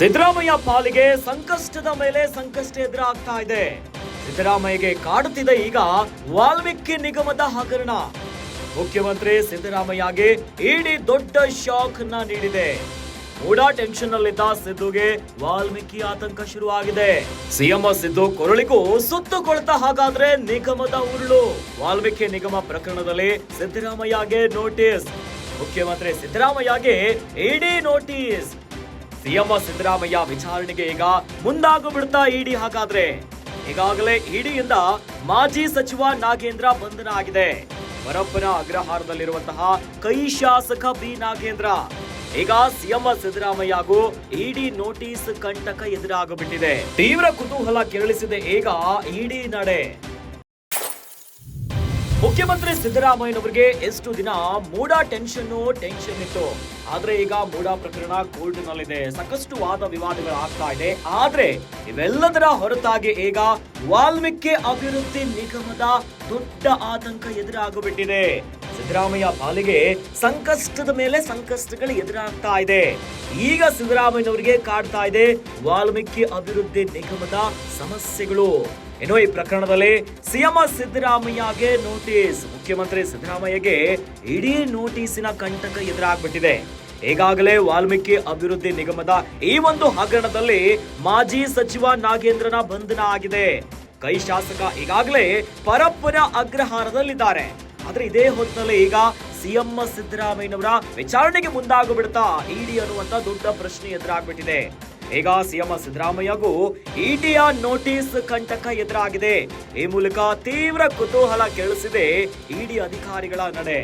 ಸಿದ್ದರಾಮಯ್ಯ ಪಾಲಿಗೆ ಸಂಕಷ್ಟದ ಮೇಲೆ ಸಂಕಷ್ಟ ಎದುರಾಗ್ತಾ ಇದೆ. ಸಿದ್ದರಾಮಯ್ಯಗೆ ಕಾಡುತ್ತಿದೆ ಈಗ ವಾಲ್ಮೀಕಿ ನಿಗಮದ ಹಗರಣ. ಮುಖ್ಯಮಂತ್ರಿ ಸಿದ್ದರಾಮಯ್ಯಗೆ ಇಡಿ ದೊಡ್ಡ ಶಾಕ್ ನೀಡಿದೆ. ಮೂಡಾ ಟೆನ್ಷನ್ ನಲ್ಲಿದ್ದ ಸಿದ್ದುಗೆ ವಾಲ್ಮೀಕಿ ಆತಂಕ ಶುರುವಾಗಿದೆ. ಸಿಎಂ ಸಿದ್ದು ಕೊರಳಿಗೂ ಸುತ್ತುಕೊಳ್ತಾ ಹಾಗಾದ್ರೆ ನಿಗಮದ ಉರುಳು. ವಾಲ್ಮೀಕಿ ನಿಗಮ ಪ್ರಕರಣದಲ್ಲಿ ಸಿದ್ದರಾಮಯ್ಯಗೆ ನೋಟಿಸ್. ಮುಖ್ಯಮಂತ್ರಿ ಸಿದ್ದರಾಮಯ್ಯಗೆ ಇಡಿ ನೋಟಿಸ್. ಸಿಎಂ ಸಿದ್ದರಾಮಯ್ಯ ವಿಚಾರಣೆಗೆ ಈಗ ಮುಂದಾಗ್ಬಿಡ್ತಾ ಇಡಿ. ಹಾಗಾದ್ರೆ ಈಗಾಗಲೇ ಇಡಿಯಿಂದ ಮಾಜಿ ಸಚಿವ ನಾಗೇಂದ್ರ ಬಂಧನ ಆಗಿದೆ. ಪರಪ್ಪನ ಅಗ್ರಹಾರದಲ್ಲಿರುವಂತಹ ಕೈ ಶಾಸಕ ಬಿ ನಾಗೇಂದ್ರ. ಈಗ ಸಿಎಂ ಸಿದ್ದರಾಮಯ್ಯಗೂ ಇಡಿ ನೋಟಿಸ್ ಕಂಟಕ ಎದುರಾಗಿಬಿಟ್ಟಿದೆ. ತೀವ್ರ ಕುತೂಹಲ ಕೆರಳಿಸಿದೆ ಈಗ ಇಡಿ ನಡೆ. ಮುಖ್ಯಮಂತ್ರಿ ಸಿದ್ದರಾಮಯ್ಯನವರಿಗೆ ಎಷ್ಟು ದಿನ ಮೂಡಾ ಟೆನ್ಷನ್ ಇತ್ತು. ಆದ್ರೆ ಈಗ ಮೂಡಾ ಪ್ರಕರಣ ಕೋರ್ಟ್ ನಲ್ಲಿದೆ. ಸಾಕಷ್ಟು ವಾದ ವಿವಾದಗಳು ಆಗ್ತಾ ಇದೆ. ಆದ್ರೆ ಇವೆಲ್ಲದರ ಹೊರತಾಗಿ ಈಗ ವಾಲ್ಮೀಕಿ ಅಭಿವೃದ್ಧಿ ನಿಗಮದ ದೊಡ್ಡ ಆತಂಕ ಎದುರಾಗಿಬಿಟ್ಟಿದೆ. ಸಿದ್ದರಾಮಯ್ಯ ಪಾಲಿಗೆ ಸಂಕಷ್ಟದ ಮೇಲೆ ಸಂಕಷ್ಟಗಳು ಎದುರಾಗ್ತಾ ಇದೆ. ಈಗ ಸಿದ್ದರಾಮಯ್ಯನವರಿಗೆ ಕಾಡ್ತಾ ಇದೆ ವಾಲ್ಮೀಕಿ ಅಭಿವೃದ್ಧಿ ನಿಗಮದ ಸಮಸ್ಯೆಗಳು. ಇನ್ನು ಈ ಪ್ರಕರಣದಲ್ಲಿ ಸಿಎಂ ಸಿದ್ದರಾಮಯ್ಯಗೆ ನೋಟಿಸ್. ಮುಖ್ಯಮಂತ್ರಿ ಸಿದ್ದರಾಮಯ್ಯಗೆ ಇಡೀ ನೋಟಿಸಿನ ಕಂಟಕ ಎದುರಾಗ್ಬಿಟ್ಟಿದೆ. ಈಗಾಗಲೇ ವಾಲ್ಮೀಕಿ ಅಭಿವೃದ್ಧಿ ನಿಗಮದ ಈ ಒಂದು ಹಗರಣದಲ್ಲಿ ಮಾಜಿ ಸಚಿವ ನಾಗೇಂದ್ರನ ಬಂಧನ ಆಗಿದೆ. ಕೈ ಶಾಸಕ ಈಗಾಗಲೇ ಪರಪ್ಪನ ಅಗ್ರಹಾರದಲ್ಲಿದ್ದಾರೆ. ಆದ್ರೆ ಇದೇ ಹೊತ್ತಿನಲ್ಲಿ ಈಗ ಸಿಎಂ ಸಿದ್ದರಾಮಯ್ಯನವರ ವಿಚಾರಣೆಗೆ ಮುಂದಾಗ್ಬಿಡ್ತಾ ಇಡಿ ಅನ್ನುವಂತ ದೊಡ್ಡ ಪ್ರಶ್ನೆ ಎದುರಾಗ್ಬಿಟ್ಟಿದೆ. ಈಗ ಸಿಎಂ ಸಿದ್ದರಾಮಯ್ಯಗೂ ಇಡಿಯ ನೋಟಿಸ್ ಕಂಟಕ ಎದುರಾಗಿದೆ. ಈ ಮೂಲಕ ತೀವ್ರ ಕುತೂಹಲ ಕೆರಳಿಸಿದೆ ಇಡಿ ಅಧಿಕಾರಿಗಳ ನಡೆ.